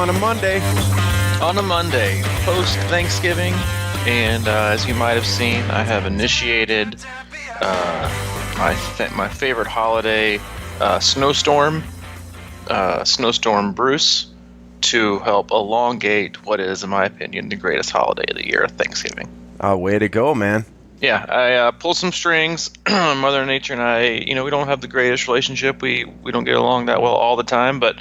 on a Monday. On a Monday, post-Thanksgiving, and as you might have seen, I have initiated my favorite holiday, Snowstorm Bruce, to help elongate what is, in my opinion, the greatest holiday of the year, Thanksgiving. Oh, way to go, man. Yeah, I pulled some strings. Mother Nature and I, we don't have the greatest relationship. We don't get along that well all the time, but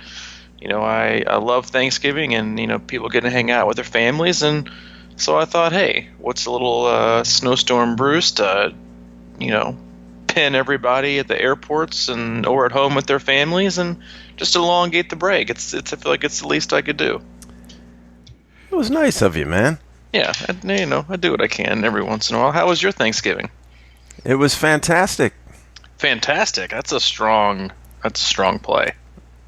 I love Thanksgiving and, people get to hang out with their families. And so I thought, hey, what's a little Snowstorm Bruce to, pin everybody at the airports or at home with their families and just elongate the break. I feel like it's the least I could do. It was nice of you, man. Yeah, I do what I can every once in a while. How was your Thanksgiving? It was fantastic. Fantastic. That's a strong play.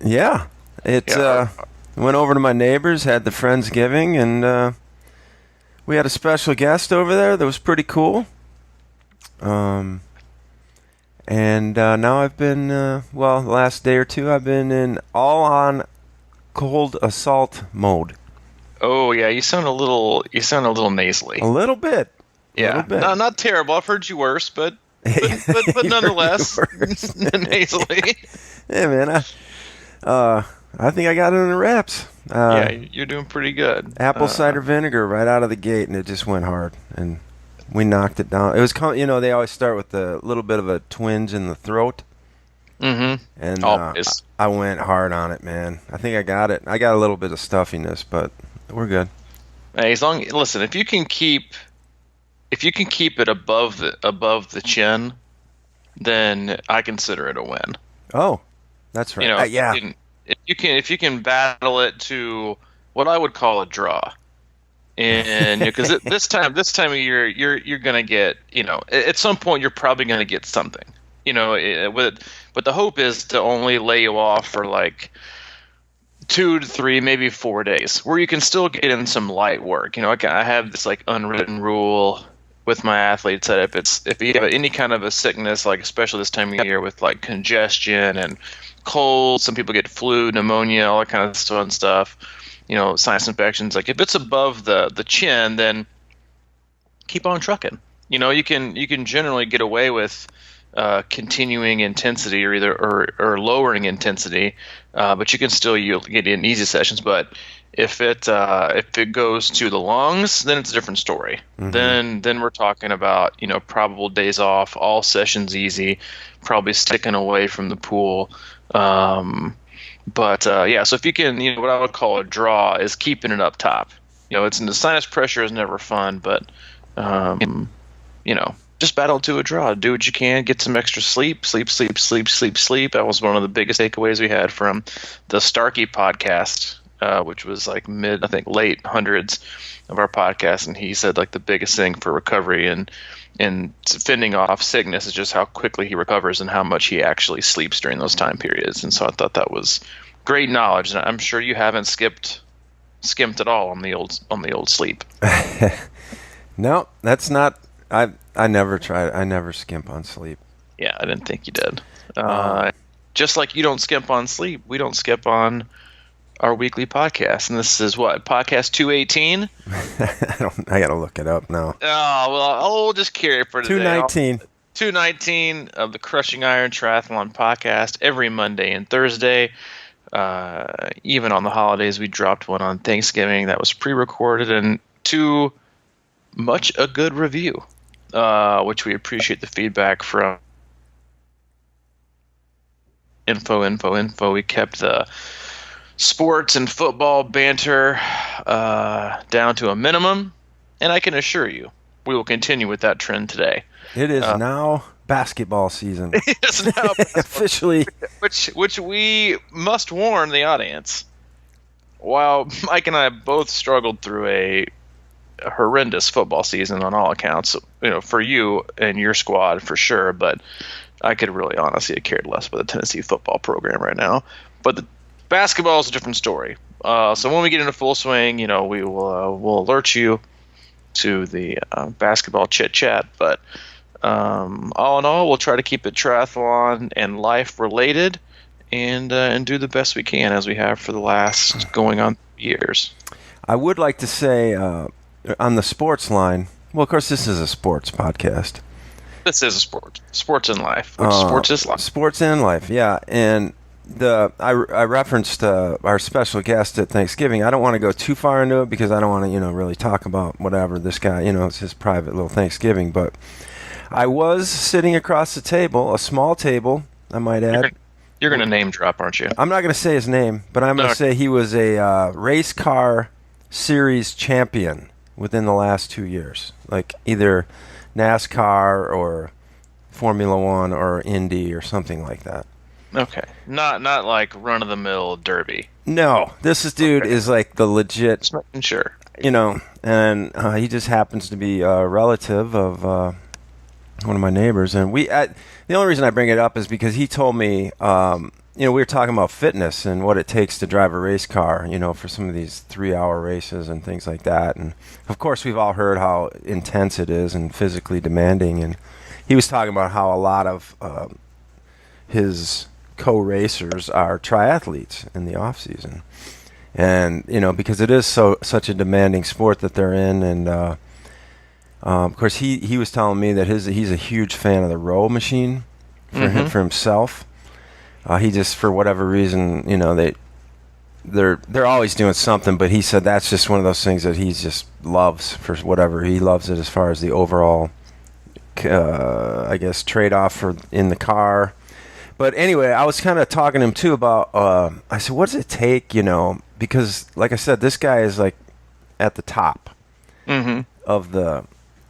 Yeah. Went over to my neighbors, had the Friendsgiving, and we had a special guest over there that was pretty cool. And now I've been, the last day or two, I've been in all on cold assault mode. Oh yeah, you sound a little nasally. A little bit. Yeah, a little bit. Not terrible. I've heard you worse, but nonetheless, nasally. Yeah, man. I think I got it in the wraps. Yeah, you're doing pretty good. Apple cider vinegar right out of the gate, and it just went hard, and we knocked it down. It was, they always start with a little bit of a twinge in the throat. Mm-hmm. And I went hard on it, man. I think I got it. I got a little bit of stuffiness, but we're good. Hey, listen, if you can keep it above the chin, then I consider it a win. Oh, that's right. Yeah. If you can battle it to what I would call a draw, and because this time of year you're gonna get, at some point you're probably gonna get something, but the hope is to only lay you off for like 2 to 3, maybe 4 days, where you can still get in some light work. I have this like unwritten rule with my athletes that if you have any kind of a sickness, like especially this time of year with like congestion and cold, some people get flu, pneumonia, all that kind of fun stuff, sinus infections. Like if it's above the chin, then keep on trucking. You can generally get away with continuing intensity or lowering intensity, but you can still get in easy sessions. But if it goes to the lungs, then it's a different story. Mm-hmm. Then we're talking about probable days off, all sessions easy, probably sticking away from the pool. So if you can, what I would call a draw is keeping it up top. The sinus pressure is never fun, but just battle to a draw. Do what you can. Get some extra sleep. Sleep. That was one of the biggest takeaways we had from the Starkey podcast, which was like late hundreds of our podcast. And he said like the biggest thing for recovery and fending off sickness is just how quickly he recovers and how much he actually sleeps during those time periods. And so I thought that was great knowledge. And I'm sure you haven't skimped at all on the old sleep. No, that's not. I never tried. I never skimp on sleep. Yeah, I didn't think you did. Just like you don't skimp on sleep, we don't skip on our weekly podcast. And this is what, podcast 218? I got to look it up now. Oh, well, I'll just carry it for today. 219. 219 of the Crushing Iron Triathlon podcast every Monday and Thursday. Even on the holidays, we dropped one on Thanksgiving that was pre-recorded and to much a good review. Which we appreciate the feedback from. Info. We kept the sports and football banter down to a minimum, and I can assure you we will continue with that trend today. It is now basketball season. It is now officially. Which we must warn the audience. While Mike and I both struggled through a horrendous football season on all accounts, for you and your squad for sure, but I could really honestly have cared less about the Tennessee football program right now. But the basketball is a different story. So when we get into full swing, we will alert you to the basketball chit chat. But all in all, we'll try to keep it triathlon and life related, and do the best we can as we have for the last going on years. I would like to say on the sports line. Well, of course, this is a sports podcast. This is a sport. Sports in life. Which sports is life. Sports in life, yeah. And I referenced our special guest at Thanksgiving. I don't want to go too far into it because I don't want to, really talk about whatever this guy, it's his private little Thanksgiving. But I was sitting across the table, a small table, I might add. You're going to name drop, aren't you? I'm not going to say his name, but I'm going to say he was a race car series champion within the last 2 years, like either NASCAR or Formula One or Indy or something like that. Okay, not like run of the mill Derby. No, this dude is like the legit. Just making sure. And he just happens to be a relative of one of my neighbors, and the only reason I bring it up is because he told me. We were talking about fitness and what it takes to drive a race car, for some of these 3-hour races and things like that. And of course, we've all heard how intense it is and physically demanding. And he was talking about how a lot of his co-racers are triathletes in the off season, and because it is such a demanding sport that they're in. And of course, he was telling me that he's a huge fan of the row machine for himself. He just, for whatever reason, they're always doing something, but he said that's just one of those things that he just loves for whatever. He loves it as far as the overall, I guess, trade-off for in the car. But anyway, I was kind of talking to him too about, I said, what does it take, because like I said, this guy is like at the top of the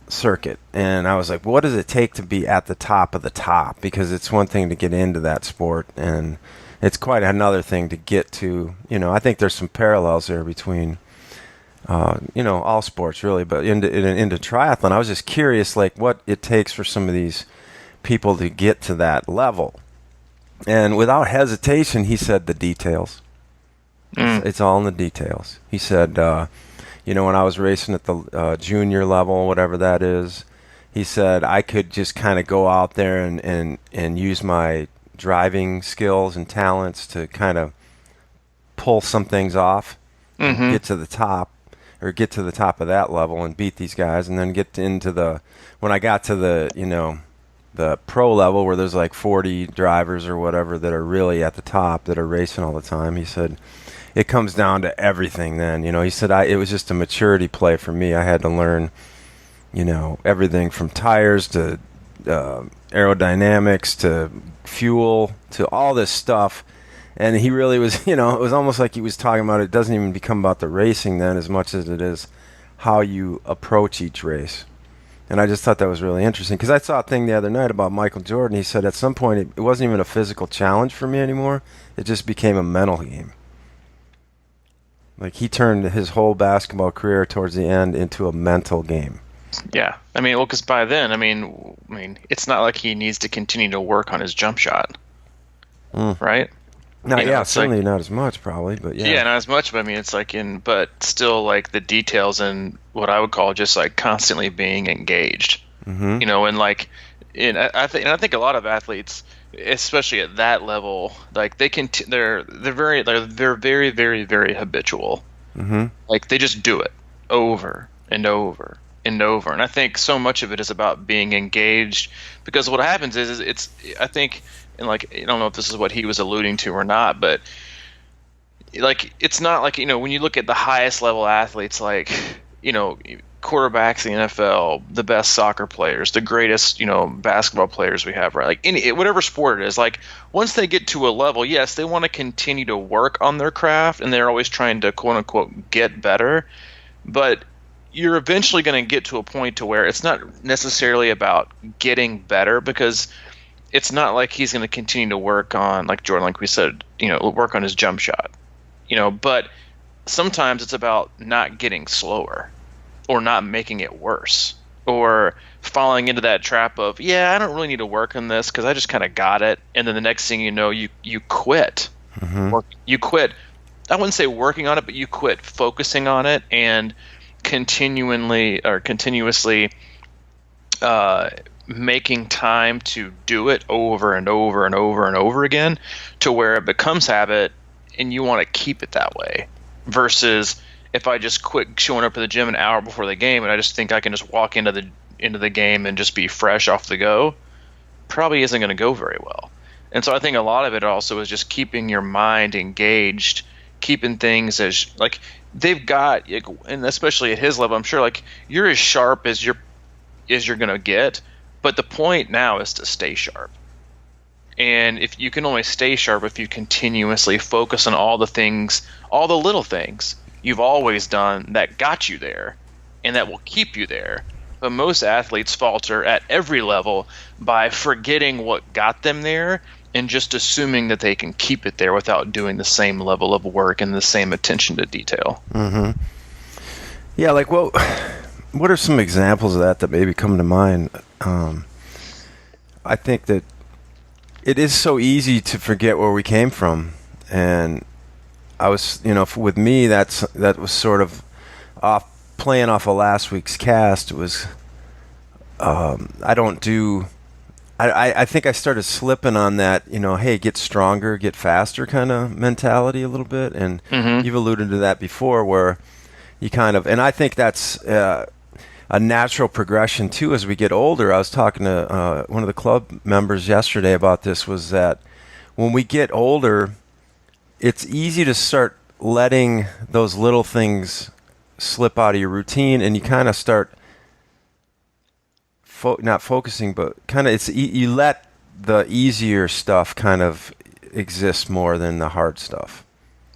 circuit, and I was like, what does it take to be at the top of the top? Because it's one thing to get into that sport, and it's quite another thing to get to. I think there's some parallels there between all sports really, but into triathlon. I was just curious, like, what it takes for some of these people to get to that level. And without hesitation, he said the details. It's all in the details. He said when I was racing at the junior level, whatever that is, he said I could just kind of go out there and use my driving skills and talents to kind of pull some things off, and get to the top of that level and beat these guys, and then when I got to the pro level where there's like 40 drivers or whatever that are really at the top that are racing all the time, he said it comes down to everything then. He said it was just a maturity play for me. I had to learn, everything from tires to aerodynamics to fuel to all this stuff. And he really was, it was almost like he was talking about it doesn't even become about the racing then as much as it is how you approach each race. And I just thought that was really interesting because I saw a thing the other night about Michael Jordan. He said at some point it wasn't even a physical challenge for me anymore. It just became a mental game. Like he turned his whole basketball career towards the end into a mental game. Yeah, because by then, it's not like he needs to continue to work on his jump shot, right? Certainly not as much, probably, but yeah. Yeah, not as much, but it's like but still, like the details and what I would call just like constantly being engaged, and I think a lot of athletes, especially at that level, like they're very, very, very habitual. Like they just do it over and over and over, and I think so much of it is about being engaged because what happens is I think. And I don't know if this is what he was alluding to or not, but like it's not like when you look at the highest level athletes, like quarterbacks in the NFL, the best soccer players, the greatest basketball players we have, right? Like whatever sport it is, like once they get to a level, yes, they want to continue to work on their craft, and they're always trying to quote unquote get better, but you're eventually going to get to a point to where it's not necessarily about getting better because it's not like he's going to continue to work on, like Jordan, like we said, work on his jump shot, but sometimes it's about not getting slower or not making it worse or falling into that trap of, I don't really need to work on this because I just kind of got it. And then the next thing you know, you quit. Or you quit. I wouldn't say working on it, but you quit focusing on it and continuously making time to do it over and over and over and over again to where it becomes habit and you want to keep it that way. versus if I just quit showing up at the gym an hour before the game and I just think I can just walk into the game and just be fresh off the go, probably isn't going to go very well. And so I think a lot of it also is just keeping your mind engaged, keeping things as like they've got, and especially at his level, I'm sure like you're as sharp as you're going to get, but the point now is to stay sharp. And if you can only stay sharp if you continuously focus on all the things, all the little things you've always done that got you there and that will keep you there. But most athletes falter at every level by forgetting what got them there and just assuming that they can keep it there without doing the same level of work and the same attention to detail. Mm-hmm. Yeah, like what are some examples of that maybe come to mind? I think that it is so easy to forget where we came from, and I was, with me, that was sort of playing off of last week's cast. It was, I think I started slipping on that, hey, get stronger, get faster kind of mentality a little bit, and you've alluded to that before, where you kind of, and I think that's a natural progression too as we get older. I was talking to one of the club members yesterday about this, was that when we get older, it's easy to start letting those little things slip out of your routine, and you kind of start not focusing, but kind of you let the easier stuff kind of exist more than the hard stuff.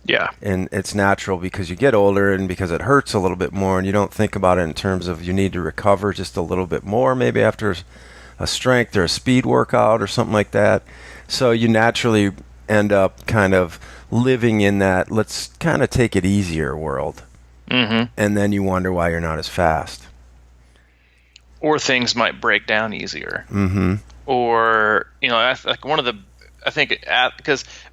Yeah. And it's natural because you get older and because it hurts a little bit more, and you don't think about it in terms of you need to recover just a little bit more, maybe after a strength or a speed workout or something like that. So you naturally end up kind of living in that let's kind of take it easier world. Mm-hmm. And then you wonder why you're not as fast. Or things might break down easier. Mm-hmm. Or, like one of the, I think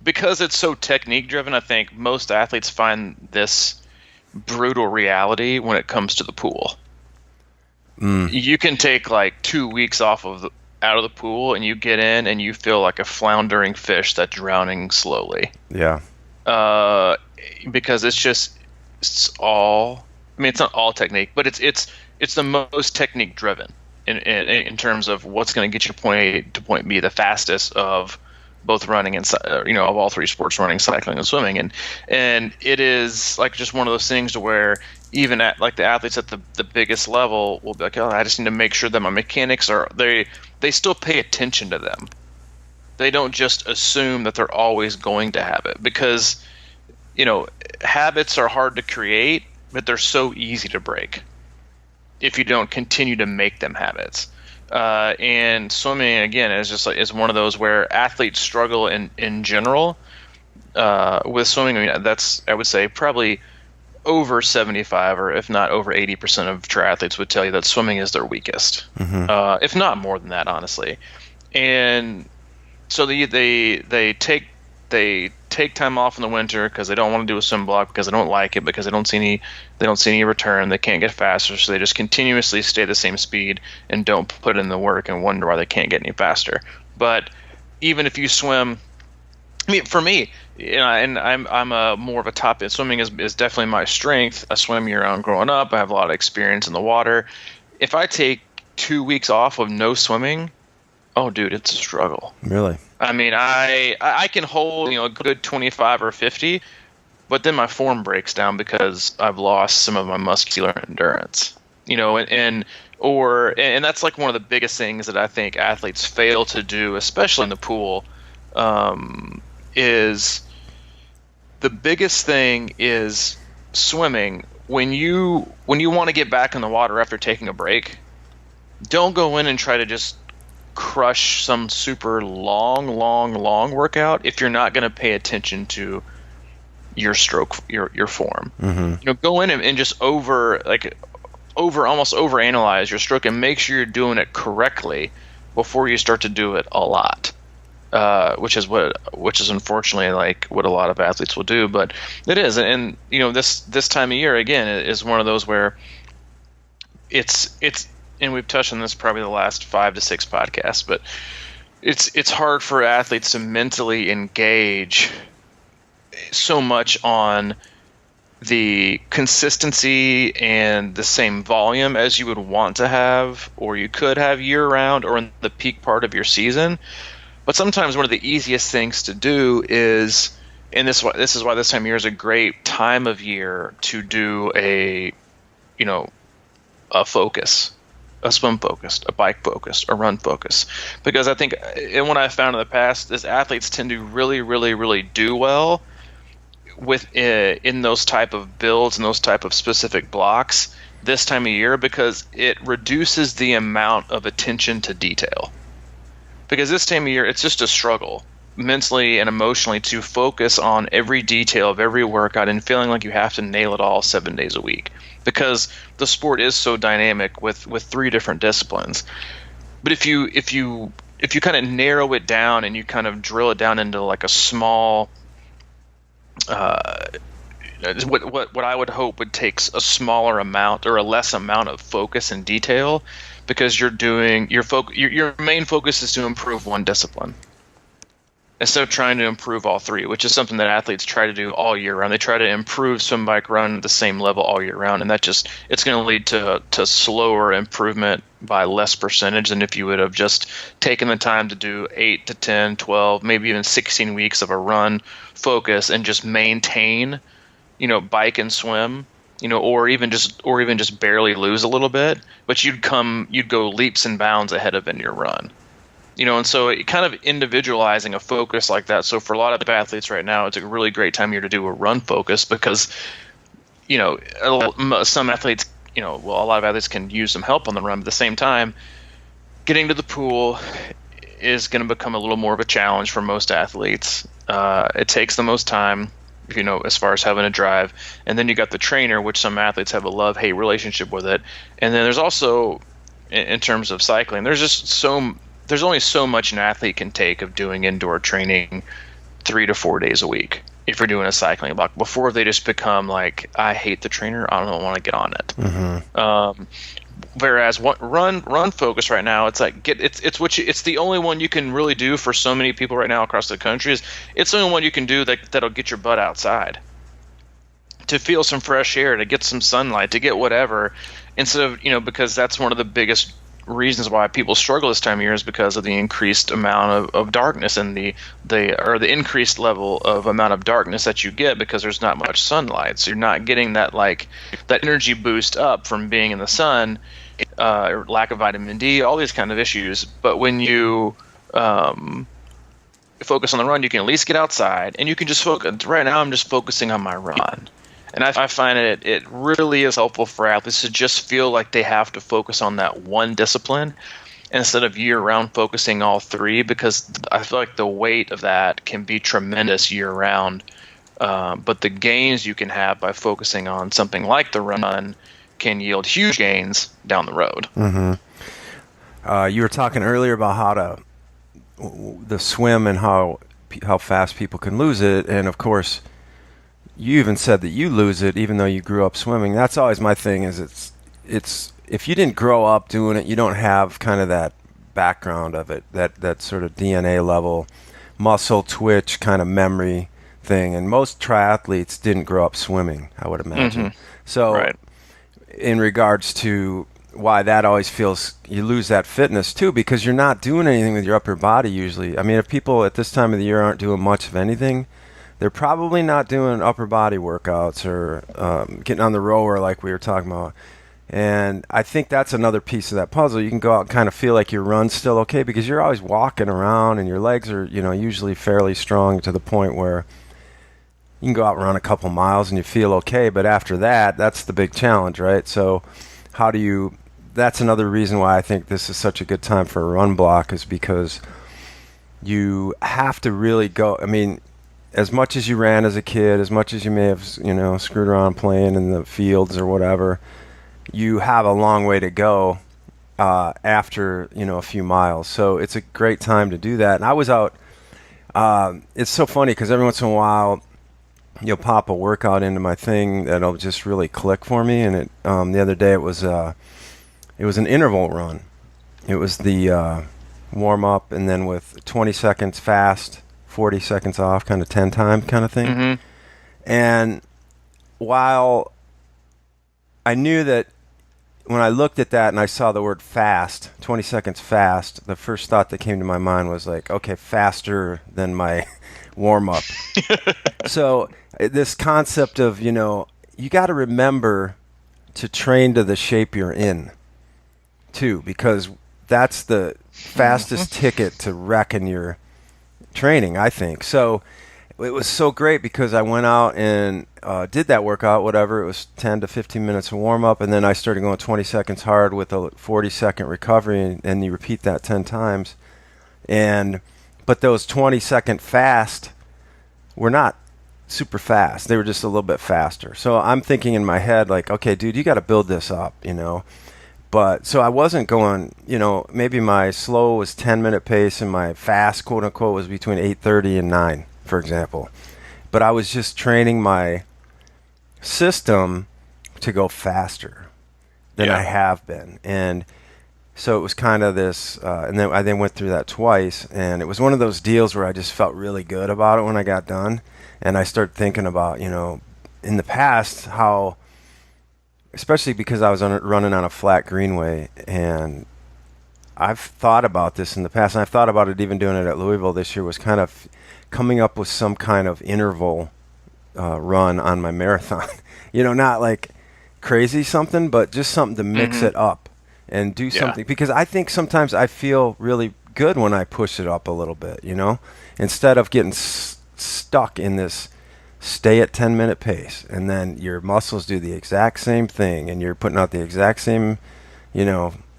because it's so technique driven, I think most athletes find this brutal reality when it comes to the pool. You can take like 2 weeks out of the pool and you get in and you feel like a floundering fish that's drowning slowly. Yeah. Because it's all, I mean, it's not all technique, but it's the most technique driven in terms of what's going to get you point A to point B the fastest of both running and of all three sports, running, cycling, and swimming, and it is like just one of those things to where even at like the athletes at the biggest level will be like, oh, I just need to make sure that my mechanics are they still pay attention to them. They don't just assume that they're always going to have it, because habits are hard to create, but they're so easy to break if you don't continue to make them habits. And swimming, again, is one of those where athletes struggle in general with swimming. I mean, I would say probably over 75 or if not over 80% of triathletes would tell you that swimming is their weakest, if not more than that, honestly. And so they take time off in the winter because they don't want to do a swim block, because they don't like it, because they don't see any return. They can't get faster, so they just continuously stay the same speed and don't put in the work and wonder why they can't get any faster. But even if you swim, I mean, for me, and I'm a more of a top end. Swimming is definitely my strength. I swam year round growing up. I have a lot of experience in the water. If I take 2 weeks off of no swimming, oh, dude, it's a struggle. Really? I mean, I can hold a good 25 or 50, but then my form breaks down because I've lost some of my muscular endurance. And that's like one of the biggest things that I think athletes fail to do, especially in the pool. Is the biggest thing is swimming. When you want to get back in the water after taking a break, don't go in and try to just crush some super long workout if you're not going to pay attention to your stroke, your form. Mm-hmm. Go in and just almost overanalyze your stroke and make sure you're doing it correctly before you start to do it a lot. Which is unfortunately like what a lot of athletes will do, but it is, and this time of year again is one of those where it's and we've touched on this probably the last 5 to 6 podcasts, but it's hard for athletes to mentally engage so much on the consistency and the same volume as you would want to have, or you could have year round, or in the peak part of your season. But sometimes one of the easiest things to do is, and this is why this time of year is a great time of year to do a focus, a swim focused, a bike focused, a run focused. Because I think, and what I've found in the past is athletes tend to really, really, really do well with in those type of builds and those type of specific blocks this time of year, because it reduces the amount of attention to detail. Because this time of year, it's just a struggle mentally and emotionally to focus on every detail of every workout and feeling like you have to nail it all 7 days a week, because the sport is so dynamic with 3 different disciplines. But if you kind of narrow it down and you kind of drill it down into like a small what I would hope would take a smaller amount or a less amount of focus and detail, because you're doing your main focus is to improve one discipline instead of trying to improve all 3, which is something that athletes try to do all year round. They try to improve swim, bike, run at the same level all year round, and it's going to lead to slower improvement by less percentage than if you would have just taken the time to do 8 to 10, 12, maybe even 16 weeks of a run focus and just maintain, bike and swim, or even just barely lose a little bit, but you'd go leaps and bounds ahead of in your run. And so it kind of individualizing a focus like that. So for a lot of athletes right now, it's a really great time of year to do a run focus, because, some athletes, a lot of athletes can use some help on the run. But at the same time, getting to the pool is going to become a little more of a challenge for most athletes. It takes the most time, as far as having a drive. And then you got the trainer, which some athletes have a love-hate relationship with it. And then there's also, in terms of cycling, there's only so much an athlete can take of doing indoor training 3 to 4 days a week if you're doing a cycling block, before they just become like, I hate the trainer, I don't want to get on it. Mm-hmm. Whereas run focus right now, it's like it's the only one you can really do for so many people right now across the country. It's the only one you can do that'll get your butt outside, to feel some fresh air, to get some sunlight, to get whatever, instead of because that's one of the biggest reasons why people struggle this time of year, is because of the increased amount of darkness and the increased level of amount of darkness that you get, because there's not much sunlight. So you're not getting that energy boost up from being in the sun, or lack of vitamin D, all these kind of issues. But when you focus on the run, you can at least get outside and you can just focus. Right now I'm just focusing on my run. And I find it really is helpful for athletes to just feel like they have to focus on that one discipline instead of year-round focusing all 3, because I feel like the weight of that can be tremendous year-round. But the gains you can have by focusing on something like the run can yield huge gains down the road. Mm-hmm. You were talking earlier about the swim and how fast people can lose it, and of course, you even said that you lose it even though you grew up swimming. That's always my thing, is it's if you didn't grow up doing it, you don't have kind of that background of it, that sort of DNA level muscle twitch kind of memory thing. And most triathletes didn't grow up swimming, I would imagine. Mm-hmm. So right. In regards to why that always feels, you lose that fitness too, because you're not doing anything with your upper body usually. I mean, if people at this time of the year aren't doing much of anything, they're probably not doing upper body workouts or getting on the rower like we were talking about. And I think that's another piece of that puzzle. You can go out and kind of feel like your run's still okay, because you're always walking around and your legs are, usually fairly strong to the point where you can go out and run a couple miles and you feel okay. But after that, that's the big challenge, right? So that's another reason why I think this is such a good time for a run block, is because you have to really go. I mean, as much as you ran as a kid, as much as you may have, screwed around playing in the fields or whatever, you have a long way to go after, a few miles. So it's a great time to do that. And I was out, it's so funny because every once in a while you'll pop a workout into my thing that'll just really click for me. And the other day it was an interval run. It was the warm up, and then with 20 seconds fast, 40 seconds off, kind of 10 time kind of thing. Mm-hmm. And while I knew that when I looked at that and I saw the word fast, 20 seconds fast, the first thought that came to my mind was like, okay, faster than my warm up. So this concept of, you got to remember to train to the shape you're in too, because that's the fastest ticket to wrecking your training, I think. So it was so great because I went out and did that workout, whatever. It was 10 to 15 minutes of warm-up, and then I started going 20 seconds hard with a 40-second recovery, and you repeat that 10 times. But those 20-second fast were not super fast. They were just a little bit faster. So I'm thinking in my head, like, okay, dude, you got to build this up, But so I wasn't going, maybe my slow was 10-minute pace and my fast, quote unquote, was between 8:30 and 9, for example. But I was just training my system to go faster than I have been. And so it was kind of this, and then I went through that twice, and it was one of those deals where I just felt really good about it when I got done. And I started thinking about, in the past, how, especially because I was running on a flat greenway, and I've thought about this in the past, and I've thought about it even doing it at Louisville this year, was kind of coming up with some kind of interval run on my marathon. Not like crazy something, but just something to mix it up and do something. Because I think sometimes I feel really good when I push it up a little bit, instead of getting stuck in this stay at 10-minute pace, and then your muscles do the exact same thing, and you're putting out the exact same,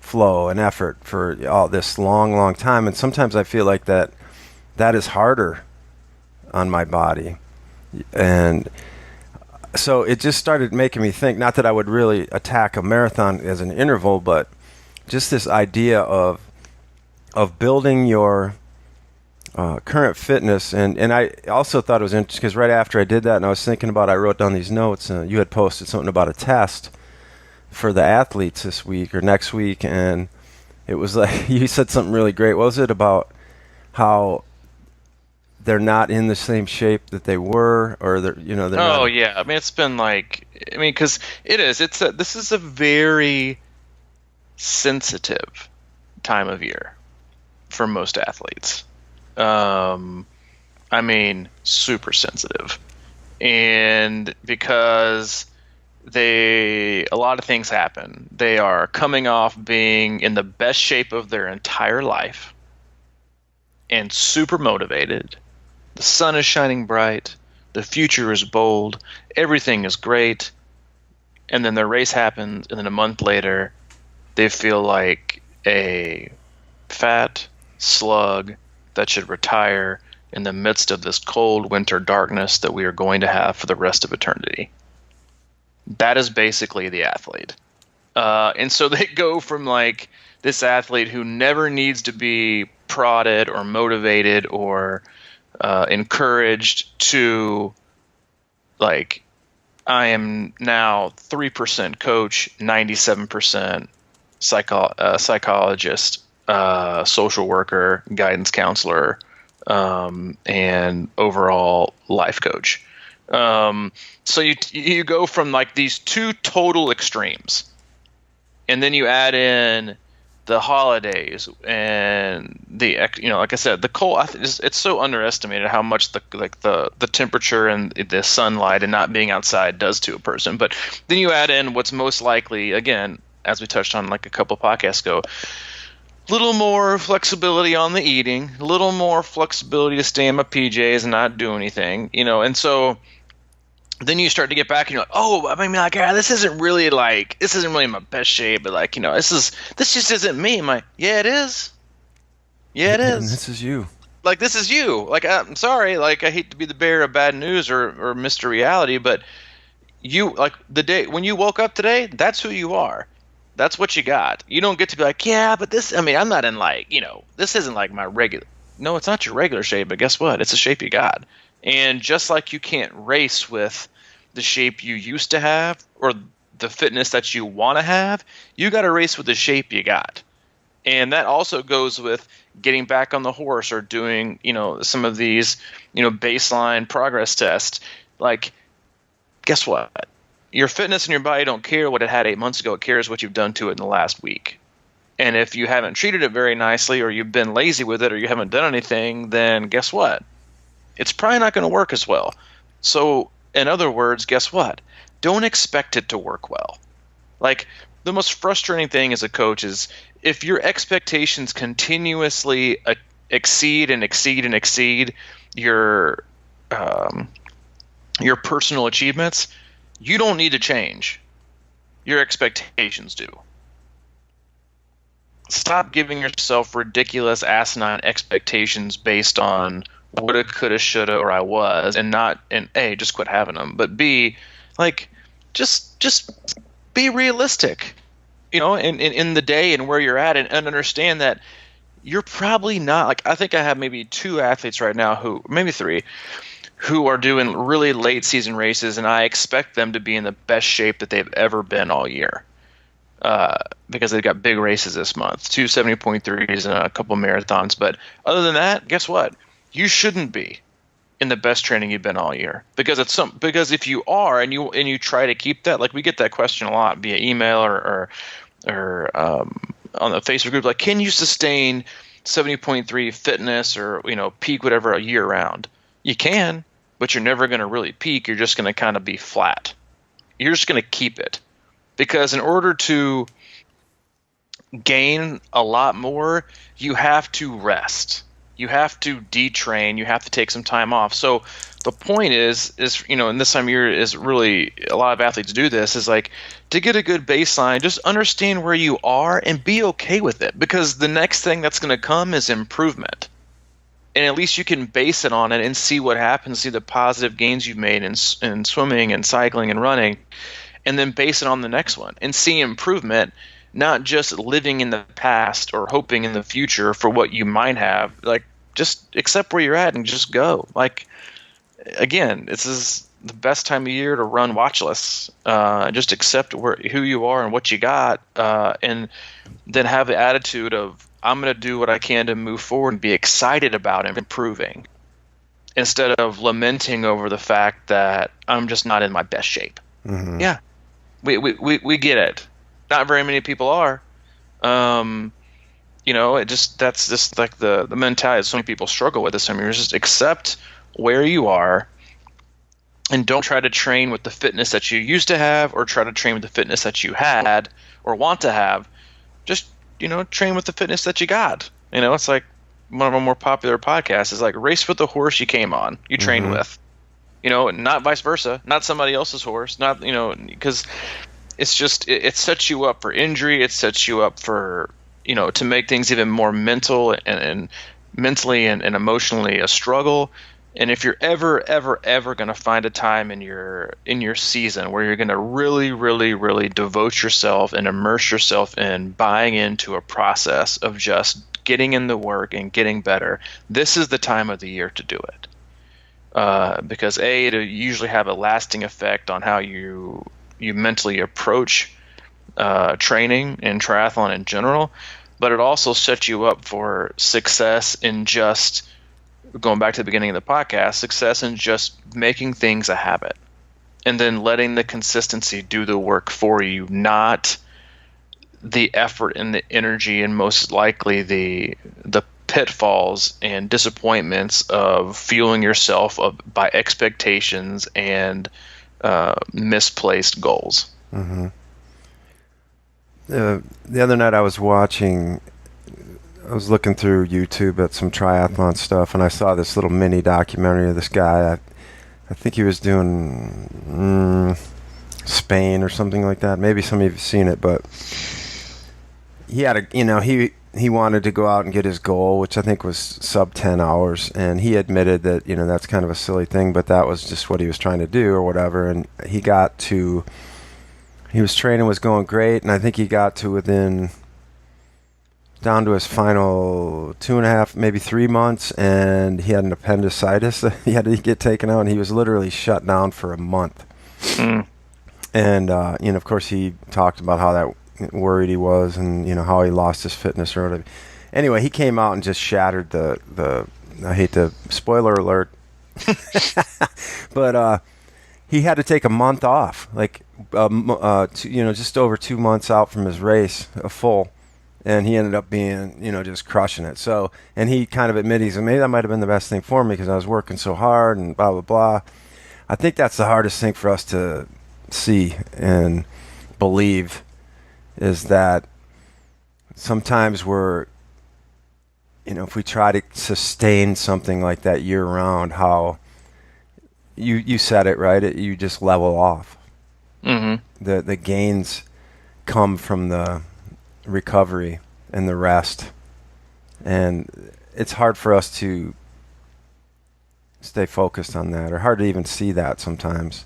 flow and effort for all this long time. And sometimes I feel like that is harder on my body. And so it just started making me think, not that I would really attack a marathon as an interval, but just this idea of building your current fitness. And I also thought it was interesting because right after I did that, and I was thinking about, I wrote down these notes, and you had posted something about a test for the athletes this week or next week, and it was like, you said something really great. What was it about how they're not in the same shape that they were, or they're not. Yeah. I mean, it's been because this is a very sensitive time of year for most athletes. Super sensitive. And because a lot of things happen. They are coming off being in the best shape of their entire life and super motivated. The sun is shining bright. The future is bold. Everything is great. And then the race happens, and then a month later, they feel like a fat slug that should retire in the midst of this cold winter darkness that we are going to have for the rest of eternity. That is basically the athlete. And so they go from this athlete who never needs to be prodded or motivated or encouraged to I am now 3% coach, 97% psychologist, social worker, guidance counselor, and overall life coach. So you go from these two total extremes, and then you add in the holidays and like I said, the cold. It's so underestimated how much the temperature and the sunlight and not being outside does to a person. But then you add in what's most likely, again, as we touched on a couple podcasts ago, little more flexibility on the eating, a little more flexibility to stay in my PJs and not do anything, and so then you start to get back and you're like, this isn't really my best shape, but this just isn't me. I'm like, yeah, it is. Yeah, it is. And this is you. This is you. I'm sorry. I hate to be the bearer of bad news or Mr. Reality, but you, the day when you woke up today, that's who you are. That's what you got. You don't get to be but this, I'm not in this isn't my regular. No, it's not your regular shape, but guess what? It's a shape you got. And just like you can't race with the shape you used to have or the fitness that you want to have, you got to race with the shape you got. And that also goes with getting back on the horse or doing, some of these, baseline progress tests. Guess what? your fitness and your body don't care what it had 8 months ago. It cares what you've done to it in the last week. And if you haven't treated it very nicely, or you've been lazy with it, or you haven't done anything, then guess what? It's probably not going to work as well. So, in other words, guess what? Don't expect it to work well. Like, the most frustrating thing as a coach is if your expectations continuously exceed your personal achievements, you don't need to change. Your expectations do. Stop giving yourself ridiculous, asinine expectations based on woulda, coulda, shoulda, or I was, and A, just quit having them, but B, like, just be realistic, in the day and where you're at, and understand that you're probably not, like, I think I have maybe 2 athletes right now maybe 3, who are doing really late season races, and I expect them to be in the best shape that they've ever been all year. Because they've got big races this month, 2 70.3s and a couple marathons. But other than that, guess what? You shouldn't be in the best training you've been all year, because if you are and you try to keep that, like, we get that question a lot via email or on the Facebook group, like, can you sustain 70.3 fitness or peak whatever year round? You can, but you're never going to really peak. You're just going to kind of be flat. You're just going to keep it. Because in order to gain a lot more, you have to rest. You have to detrain. You have to take some time off. So the point is and this time of year is really, a lot of athletes do this, is like, to get a good baseline, just understand where you are and be okay with it. Because the next thing that's going to come is improvement. And at least you can base it on it and see what happens, see the positive gains you've made in swimming and cycling and running. And then base it on the next one and see improvement, not just living in the past or hoping in the future for what you might have. Like, just accept where you're at and just go. Like, again, this is the best time of year to run watchless. Just accept who you are and what you got, and then have the attitude of, I'm going to do what I can to move forward and be excited about improving, instead of lamenting over the fact that I'm just not in my best shape. Mm-hmm. Yeah. We get it. Not very many people are. That's just like the mentality that so many people struggle with this time of year. Just accept where you are, and don't try to train with the fitness that you used to have, or try to train with the fitness that you had or want to have. Just, train with the fitness that you got. It's like one of our more popular podcasts is like, race with the horse you came on, you trained with. Not vice versa, not somebody else's horse, not, because it's just, it sets you up for injury. It sets you up for, to make things even more mental and mentally and emotionally a struggle. And if you're ever going to find a time in your season where you're going to really, really, really devote yourself and immerse yourself in buying into a process of just getting in the work and getting better, this is the time of the year to do it. Because it'll usually have a lasting effect on how you mentally approach training and triathlon in general, but it also sets you up for success in just, going back to the beginning of the podcast, success in just making things a habit, and then letting the consistency do the work for you, not the effort and the energy, and most likely the pitfalls and disappointments of fueling yourself by expectations and misplaced goals. Mm-hmm. The other night I was looking through YouTube at some triathlon stuff, and I saw this little mini documentary of this guy. I think he was doing Spain or something like that. Maybe some of you have seen it, but he had he wanted to go out and get his goal, which I think was sub 10 hours. And he admitted that, that's kind of a silly thing, but that was just what he was trying to do or whatever. And he was training, was going great. And I think he got to down to his final 2.5, maybe 3 months. And he had an appendicitis that he had to get taken out. And he was literally shut down for a month. Mm. And, of course, he talked about how that worried he was, and how he lost his fitness or whatever. Anyway, he came out and just shattered the I hate to spoiler alert, but he had to take a month off. Like, just over 2 months out from his race, a full, and he ended up being, just crushing it. So, and he kind of admitted, he's maybe that might have been the best thing for me because I was working so hard and blah blah blah. I think that's the hardest thing for us to see and believe, is that sometimes we're, if we try to sustain something like that year round, how you said it right, you just level off. Mm-hmm. The gains come from the recovery and the rest, and it's hard for us to stay focused on that, or hard to even see that sometimes.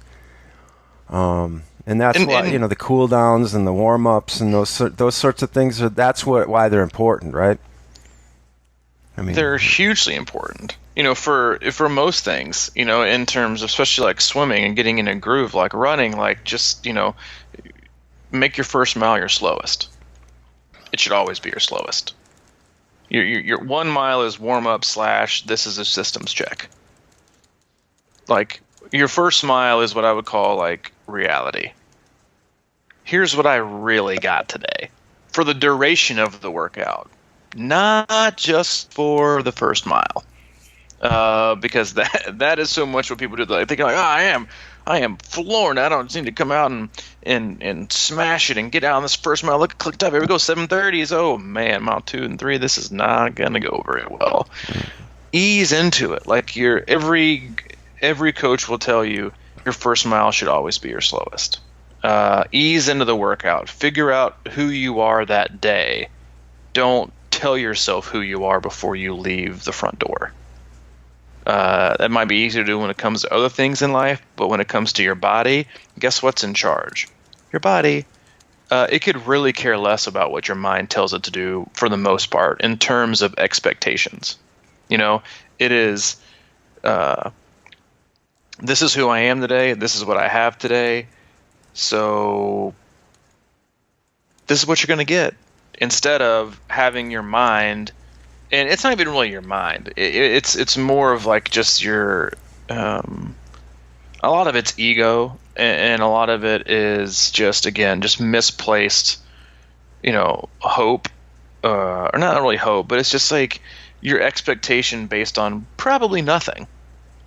And that's why the cool downs and the warm ups and those sorts of things why they're important, right? I mean, they're hugely important. For most things, in terms of especially like swimming and getting in a groove, like running, like just make your first mile your slowest. It should always be your slowest. Your 1 mile is warm up / this is a systems check. Like your first mile is what I would call like reality. Here's what I really got today for the duration of the workout, not just for the first mile, because that is so much what people do. They think like, I am floored. I don't seem to come out and smash it and get out on this first mile. Look, clicked up. Here we go. 7:30s. Oh man, mile 2 and 3. This is not gonna go very well. Ease into it. Like every coach will tell you, your first mile should always be your slowest. Ease into the workout. Figure out who you are that day. Don't tell yourself who you are before you leave the front door. That might be easier to do when it comes to other things in life, but when it comes to your body, guess what's in charge? Your body. It could really care less about what your mind tells it to do for the most part in terms of expectations. It is, this is who I am today. This is what I have today. So this is what you're going to get, instead of having your mind. And it's not even really your mind. It's more of like just your, a lot of it's ego, and a lot of it is just misplaced, hope, or not really hope, but it's just like your expectation based on probably nothing,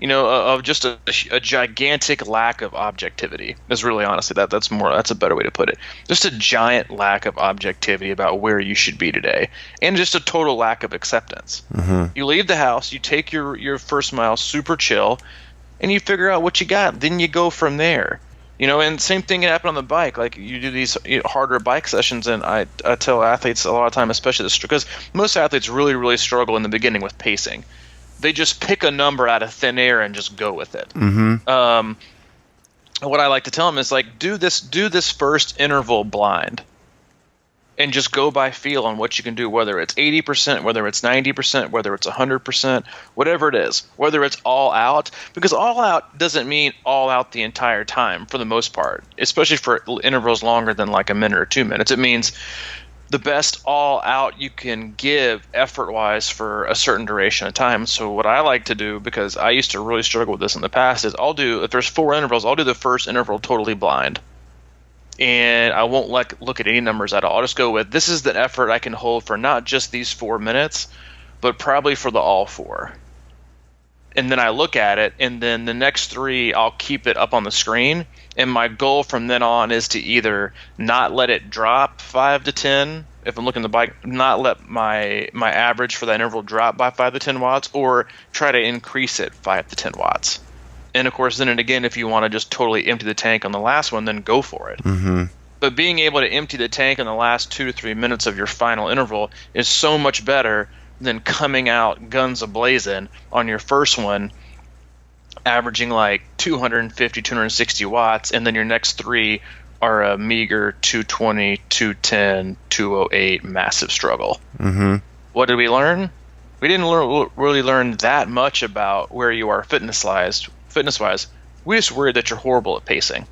of just a gigantic lack of objectivity. Is really honestly that's a better way to put it. Just a giant lack of objectivity about where you should be today, and just a total lack of acceptance. Mm-hmm. You leave the house, you take your first mile super chill, and you figure out what you got. Then you go from there. And same thing can happen on the bike. Like you do these harder bike sessions, and I tell athletes a lot of time, especially this, because most athletes really, really struggle in the beginning with pacing. They just pick a number out of thin air and just go with it. Mm-hmm. What I like to tell them is like, do this first interval blind, and just go by feel on what you can do, whether it's 80%, whether it's 90%, whether it's 100%, whatever it is, whether it's all out, because all out doesn't mean all out the entire time for the most part, especially for intervals longer than like a minute or 2 minutes. It means the best all out you can give effort wise for a certain duration of time. So what I like to do, because I used to really struggle with this in the past, is if there's 4 intervals, I'll do the first interval totally blind. And I won't look at any numbers at all. I'll just go with, this is the effort I can hold for not just these 4 minutes, but probably for the all 4. And then I look at it, and then the next 3, I'll keep it up on the screen. And my goal from then on is to either not let it drop 5 to 10, if I'm looking at the bike, not let my average for that interval drop by 5 to 10 watts, or try to increase it 5 to 10 watts. And of course, then and again, if you want to just totally empty the tank on the last one, then go for it. Mm-hmm. But being able to empty the tank in the last 2 to 3 minutes of your final interval is so much better than coming out guns a-blazing on your first one, averaging like 250, 260 watts, and then your next 3 are a meager 220, 210, 208 massive struggle. Mm-hmm. What did we learn? We didn't really learn that much about where you are fitness-wise. We just worried that you're horrible at pacing,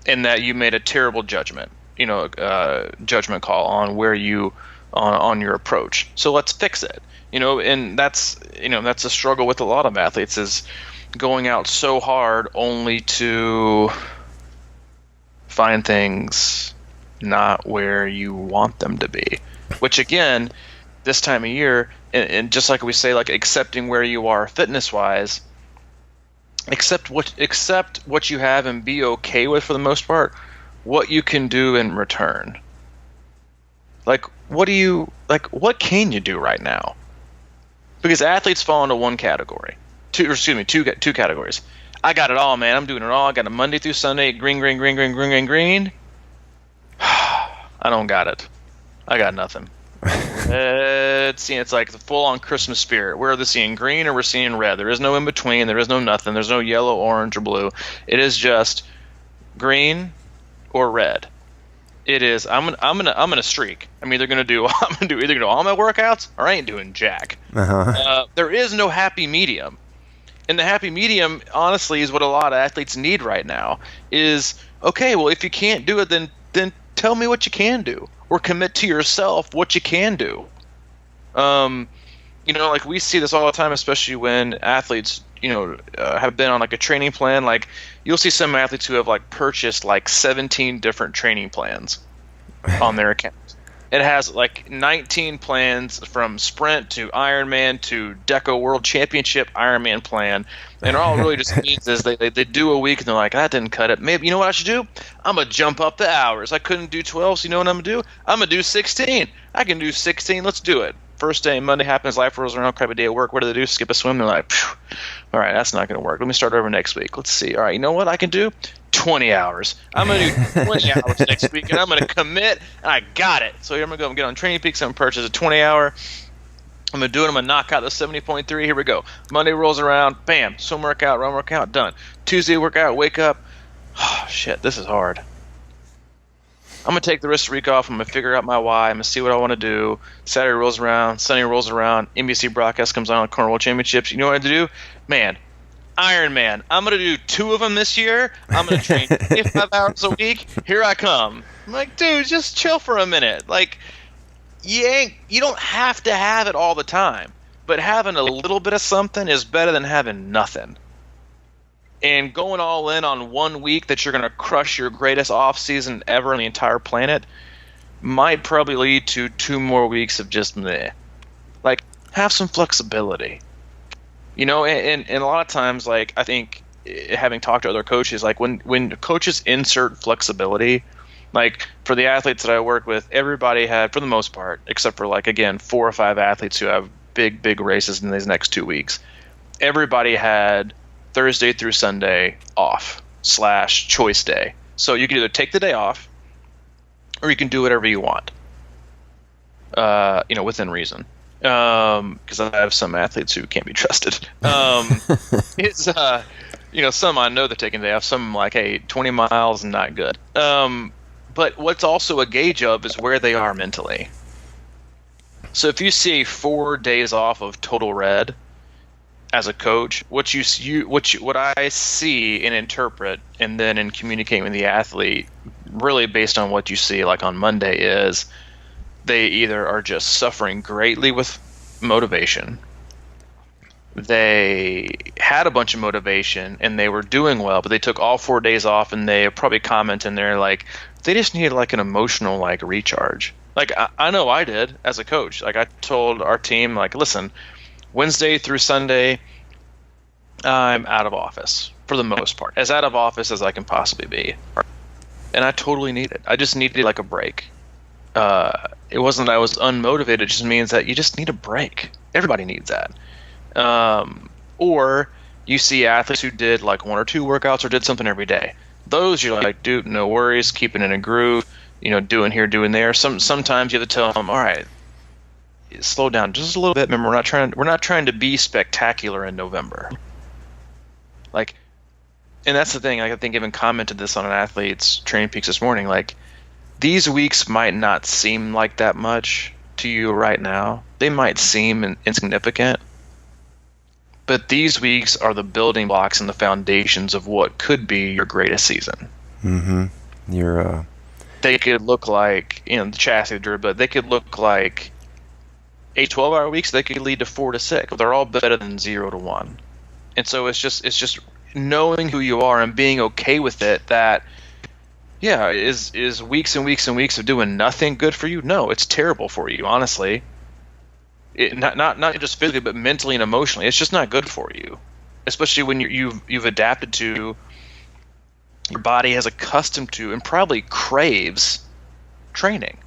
and that you made a terrible judgment call on where you on your approach. So let's fix it. And that's a struggle with a lot of athletes, is going out so hard only to find things not where you want them to be. Which again, this time of year, and just like we say, like accepting where you are fitness-wise, accept what you have and be okay with, for the most part, what you can do in return. Like, what can you do right now? Because athletes fall into one category. Two categories. I got it all, man. I'm doing it all. I got a Monday through Sunday, green. I don't got it. I got nothing. It's like the full-on Christmas spirit. We're either seeing green or we're seeing red. There is no in between. There is no nothing. There's no yellow, orange, or blue. It is just green or red. It is. I'm gonna streak. I'm either gonna do all my workouts or I ain't doing jack. There is no happy medium, and the happy medium, honestly, is what a lot of athletes need right now. Is okay. Well, if you can't do it, then tell me what you can do, or commit to yourself what you can do. Like we see this all the time, especially when athletes, have been on like a training plan. Like you'll see some athletes who have like purchased like 17 different training plans on their account. It has like 19 plans from sprint to Ironman to Deco World Championship Ironman plan. And all it really just means is they do a week and they're like, that didn't cut it. Maybe, you know what I should do? I'm going to jump up the hours. I couldn't do 12, so you know what I'm going to do? I'm going to do 16. I can do 16. Let's do it. First day, Monday happens, life rolls around, crap, a day at work. What do they do? Skip a swim. They're like, phew, all right, that's not going to work. Let me start over next week. Let's see. All right, you know what I can do? 20 hours. I'm going to do 20 hours next week, and I'm going to commit, and I got it. So I'm going to go and get on Training Peaks and purchase a 20-hour. I'm going to do it. I'm going to knock out the 70.3. Here we go. Monday rolls around. Bam. Swim workout, run workout, done. Tuesday workout, wake up. Oh, shit, this is hard. I'm going to take the rest of the week off. I'm going to figure out my why. I'm going to see what I want to do. Saturday rolls around. Sunday rolls around. NBC broadcast comes on Corner World Championships. You know what I have to do? Man, Ironman. I'm going to do 2 of them this year. I'm going to train 25 hours a week. Here I come. I'm like, dude, just chill for a minute. Like, you don't have to have it all the time. But having a little bit of something is better than having nothing. And going all in on 1 week that you're going to crush your greatest off season ever on the entire planet might probably lead to 2 more weeks of just meh. Like, have some flexibility. And a lot of times, like, I think having talked to other coaches, like when coaches insert flexibility, like for the athletes that I work with, everybody had, for the most part, except for like, again, 4 or 5 athletes who have big races in these next 2 weeks, everybody had Thursday through Sunday off / choice day. So you can either take the day off or you can do whatever you want, within reason. Because I have some athletes who can't be trusted. It's, some I know they're taking the day off. Some like, hey, 20 miles, not good. But what's also a gauge of is where they are mentally. So if you see 4 days off of total red, as a coach, what I see and interpret, and then in communicating with the athlete, really based on what you see, like on Monday, is they either are just suffering greatly with motivation. They had a bunch of motivation and they were doing well, but they took all 4 days off, and they probably comment in there like they just needed like an emotional like recharge. Like I know I did as a coach. Like I told our team, like, listen, Wednesday through Sunday, I'm out of office for the most part, as out of office as I can possibly be, and I totally need it. I just needed like a break. It wasn't that I was unmotivated; it just means that you just need a break. Everybody needs that. Or you see athletes who did like 1 or 2 workouts or did something every day. Those you're like, dude, no worries, keeping in a groove. Doing here, doing there. Sometimes you have to tell them, all right, slow down just a little bit. Remember, we're not trying to be spectacular in November. Like, and that's the thing. Like, I think I even commented this on an athlete's Training Peaks this morning. Like, these weeks might not seem like that much to you right now. They might seem insignificant, but these weeks are the building blocks and the foundations of what could be your greatest season. Mm-hmm. They could look like the chassis, but they could look like 8 12-hour weeks. They could lead to 4 to 6. They're all better than 0 to 1. And so it's just knowing who you are and being okay with it, that Yeah, is weeks and weeks and weeks of doing nothing good for you? No, it's terrible for you, honestly. Not just physically, but mentally and emotionally. It's just not good for you, especially when you've adapted to, your body has accustomed to and probably craves training.